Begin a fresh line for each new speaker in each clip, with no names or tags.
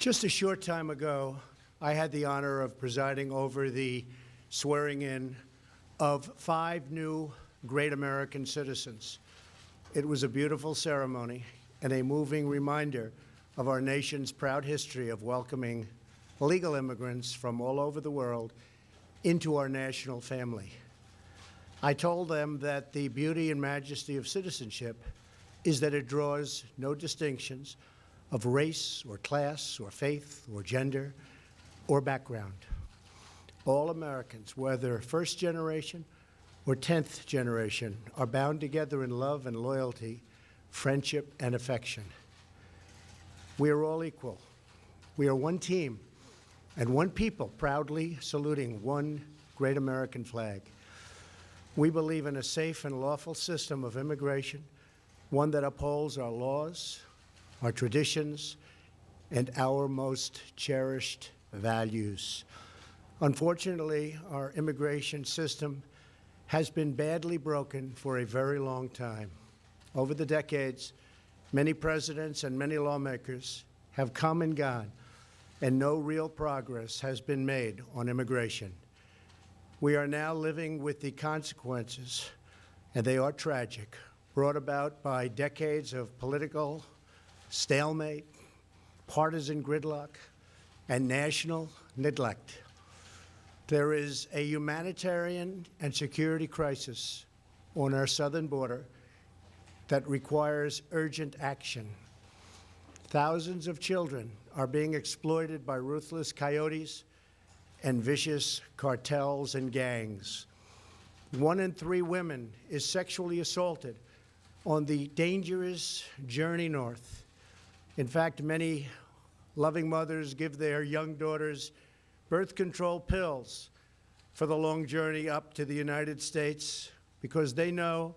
Just a short time ago, I had the honor of presiding over the swearing-in of 5 new great American citizens. It was a beautiful ceremony and a moving reminder of our nation's proud history of welcoming legal immigrants from all over the world into our national family. I told them that the beauty and majesty of citizenship is that it draws no distinctions of race or class or faith or gender or background. All Americans, whether first generation or 10th generation, are bound together in love and loyalty, friendship and affection. We are all equal. We are one team and one people, proudly saluting one great American flag. We believe in a safe and lawful system of immigration, one that upholds our laws, our traditions, and our most cherished values. Unfortunately, our immigration system has been badly broken for a very long time. Over the decades, many presidents and many lawmakers have come and gone, and no real progress has been made on immigration. We are now living with the consequences, and they are tragic, brought about by decades of political stalemate, partisan gridlock, and national neglect. There is a humanitarian and security crisis on our southern border that requires urgent action. Thousands of children are being exploited by ruthless coyotes and vicious cartels and gangs. 1 in 3 women is sexually assaulted on the dangerous journey north. In fact, many loving mothers give their young daughters birth control pills for the long journey up to the United States because they know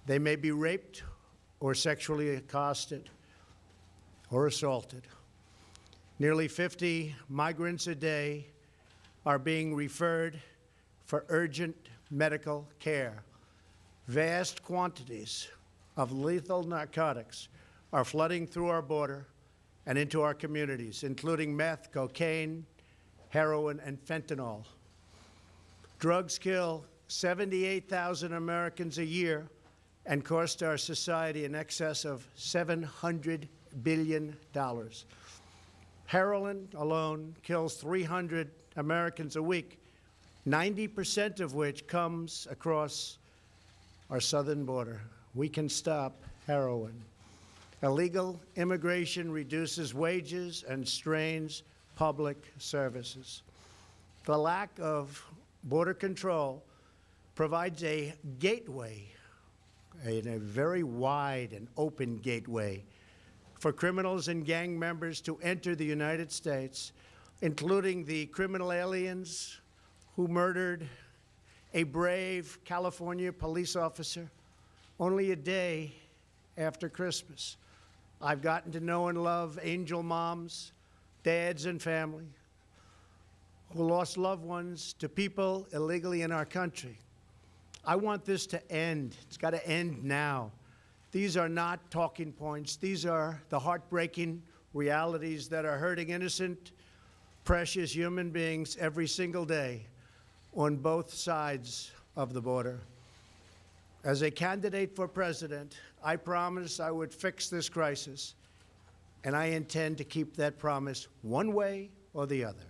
they may be raped or sexually accosted or assaulted. Nearly 50 migrants a day are being referred for urgent medical care. Vast quantities of lethal narcotics are flooding through our border and into our communities, including meth, cocaine, heroin, and fentanyl. Drugs kill 78,000 Americans a year and cost our society in excess of $700 billion. Heroin alone kills 300 Americans a week, 90% of which comes across our southern border. We can stop heroin. Illegal immigration reduces wages and strains public services. The lack of border control provides a gateway, a very wide and open gateway, for criminals and gang members to enter the United States, including the criminal aliens who murdered a brave California police officer only a day after Christmas. I've gotten to know and love angel moms, dads, and family who lost loved ones to people illegally in our country. I want this to end. It's got to end now. These are not talking points. These are the heartbreaking realities that are hurting innocent, precious human beings every single day on both sides of the border. As a candidate for president, I promised I would fix this crisis, and I intend to keep that promise one way or the other.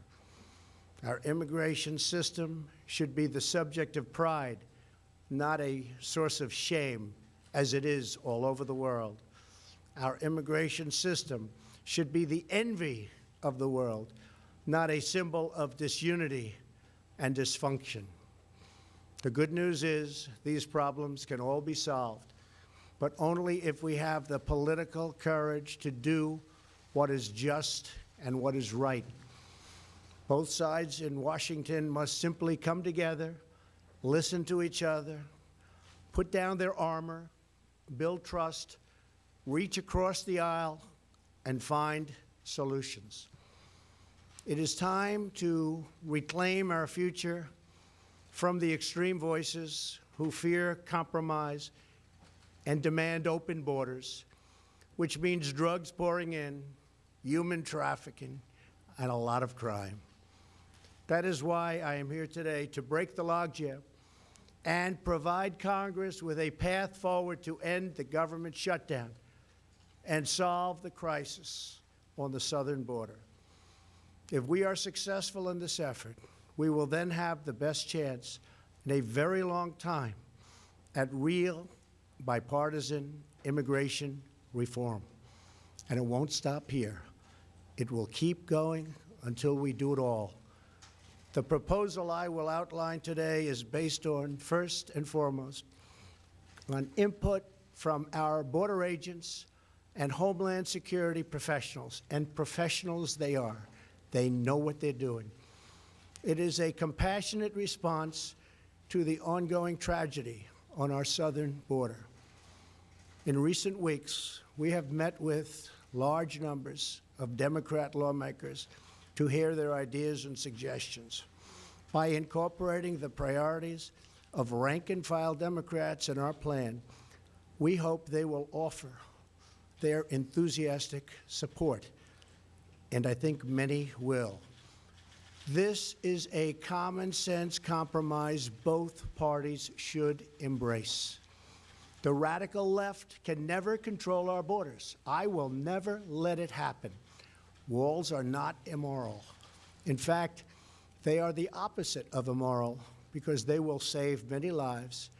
Our immigration system should be the subject of pride, not a source of shame, as it is all over the world. Our immigration system should be the envy of the world, not a symbol of disunity and dysfunction. The good news is these problems can all be solved, but only if we have the political courage to do what is just and what is right. Both sides in Washington must simply come together, listen to each other, put down their armor, build trust, reach across the aisle, and find solutions. It is time to reclaim our future from the extreme voices who fear compromise and demand open borders, which means drugs pouring in human trafficking, and a lot of crime. That is why I am here today to break the logjam and provide Congress with a path forward to end the government shutdown and solve the crisis on the southern border. If we are successful in this effort, we will then have the best chance in a very long time at real bipartisan immigration reform. And it won't stop here. It will keep going until we do it all. The proposal I will outline today is based on, first and foremost, on input from our border agents and Homeland Security professionals, and professionals they are. They know what they're doing. It is a compassionate response to the ongoing tragedy on our southern border. In recent weeks, we have met with large numbers of Democrat lawmakers to hear their ideas and suggestions. By incorporating the priorities of rank-and-file Democrats in our plan, we hope they will offer their enthusiastic support, and I think many will. This is a common-sense compromise both parties should embrace. The radical left can never control our borders. I will never let it happen. Walls are not immoral. In fact, they are the opposite of immoral because they will save many lives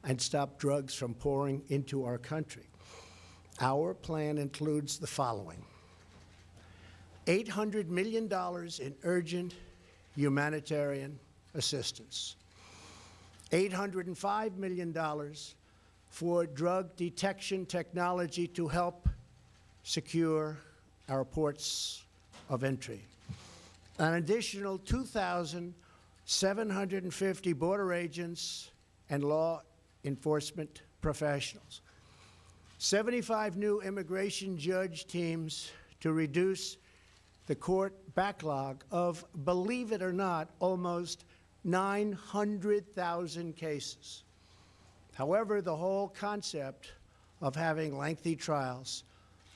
and stop drugs from pouring into our country. Our plan includes the following: $800 million in urgent humanitarian assistance, $805 million for drug detection technology to help secure our ports of entry, an additional 2,750 border agents and law enforcement professionals, 75 new immigration judge teams to reduce the court backlog of, believe it or not, almost 900,000 cases. However, the whole concept of having lengthy trials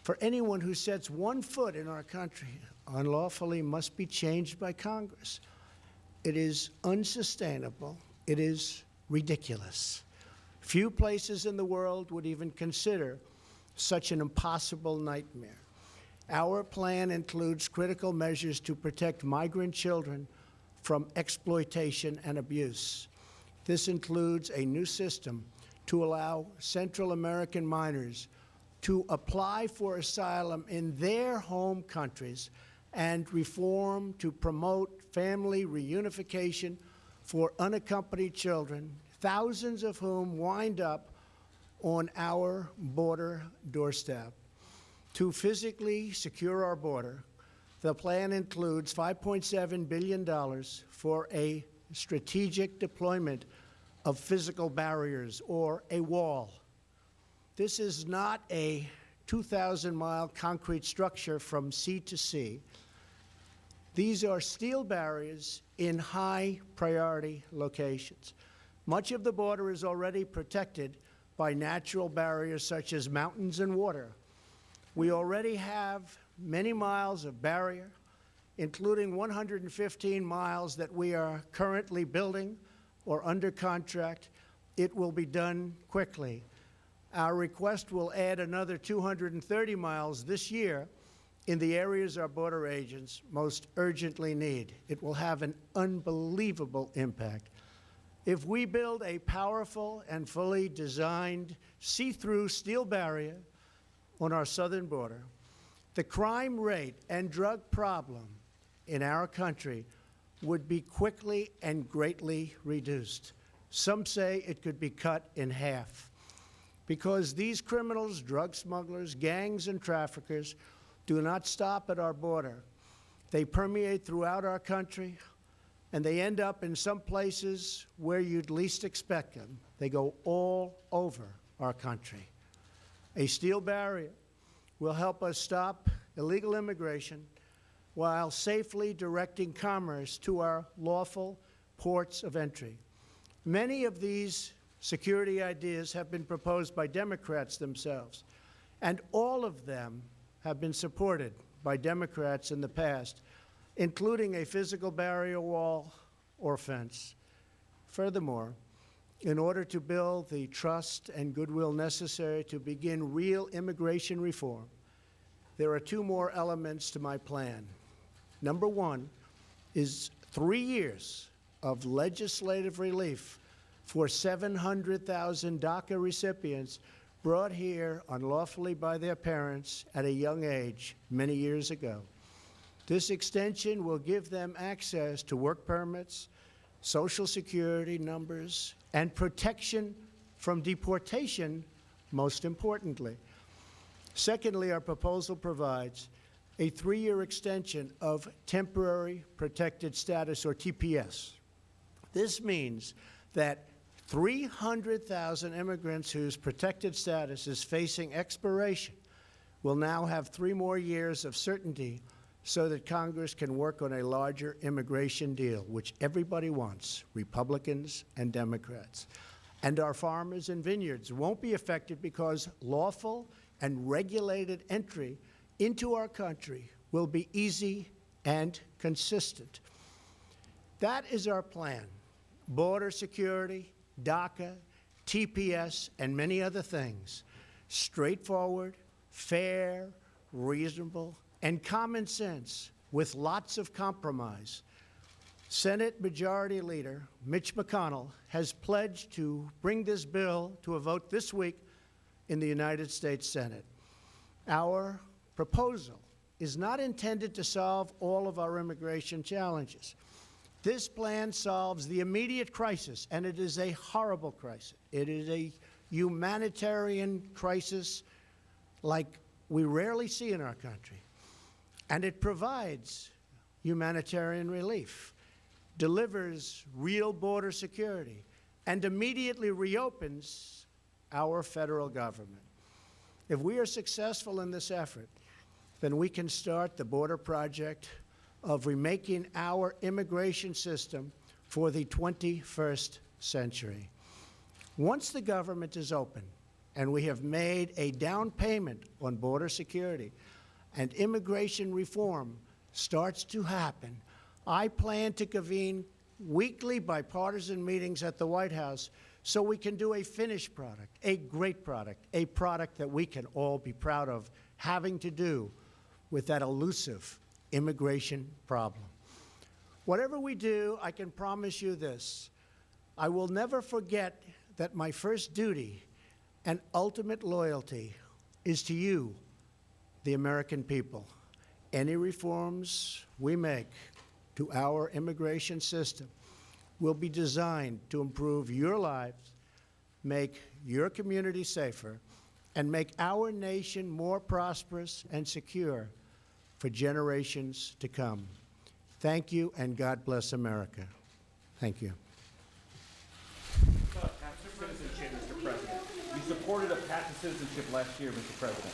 for anyone who sets one foot in our country unlawfully must be changed by Congress. It is unsustainable. It is ridiculous. Few places in the world would even consider such an impossible nightmare. Our plan includes critical measures to protect migrant children from exploitation and abuse. This includes a new system to allow Central American minors to apply for asylum in their home countries and reform to promote family reunification for unaccompanied children, thousands of whom wind up on our border doorstep. To physically secure our border, the plan includes $5.7 billion for a strategic deployment of physical barriers, or a wall. This is not a 2,000-mile concrete structure from sea to sea. These are steel barriers in high-priority locations. Much of the border is already protected by natural barriers such as mountains and water. We already have many miles of barrier, including 115 miles that we are currently building or under contract. It will be done quickly. Our request will add another 230 miles this year in the areas our border agents most urgently need. It will have an unbelievable impact. If we build a powerful and fully designed see-through steel barrier on our southern border, the crime rate and drug problem in our country would be quickly and greatly reduced. Some say it could be cut in half. Because these criminals, drug smugglers, gangs, and traffickers do not stop at our border. They permeate throughout our country, and they end up in some places where you'd least expect them. They go all over our country. A steel barrier will help us stop illegal immigration while safely directing commerce to our lawful ports of entry. Many of these security ideas have been proposed by Democrats themselves, and all of them have been supported by Democrats in the past, including a physical barrier wall or fence. Furthermore, in order to build the trust and goodwill necessary to begin real immigration reform, there are two more elements to my plan. Number one is 3 years of legislative relief for 700,000 DACA recipients brought here unlawfully by their parents at a young age many years ago. This extension will give them access to work permits, Social Security numbers, and protection from deportation, most importantly. Secondly, our proposal provides a 3-year extension of temporary protected status, or TPS. This means that 300,000 immigrants whose protected status is facing expiration will now have 3 more years of certainty so that Congress can work on a larger immigration deal, which everybody wants, Republicans and Democrats. And our farmers and vineyards won't be affected because lawful and regulated entry into our country will be easy and consistent. That is our plan. Border security, DACA, TPS, and many other things. Straightforward, fair, reasonable, and common sense with lots of compromise. Senate Majority Leader Mitch McConnell has pledged to bring this bill to a vote this week in the United States Senate. Our proposal is not intended to solve all of our immigration challenges. This plan solves the immediate crisis, and it is a horrible crisis. It is a humanitarian crisis like we rarely see in our country. And it provides humanitarian relief, delivers real border security, and immediately reopens our federal government. If we are successful in this effort, then we can start the border project of remaking our immigration system for the 21st century. Once the government is open and we have made a down payment on border security and immigration reform starts to happen, I plan to convene weekly bipartisan meetings at the White House so we can do a finished product, a great product, a product that we can all be proud of having to do with that elusive immigration problem. Whatever we do, I can promise you this: I will never forget that my first duty and ultimate loyalty is to you, the American people. Any reforms we make to our immigration system will be designed to improve your lives, make your community safer, and make our nation more prosperous and secure for generations to come. Thank you, and God bless America. Thank you.
Path to citizenship, Mr. President. You supported a path to citizenship last year, Mr. President.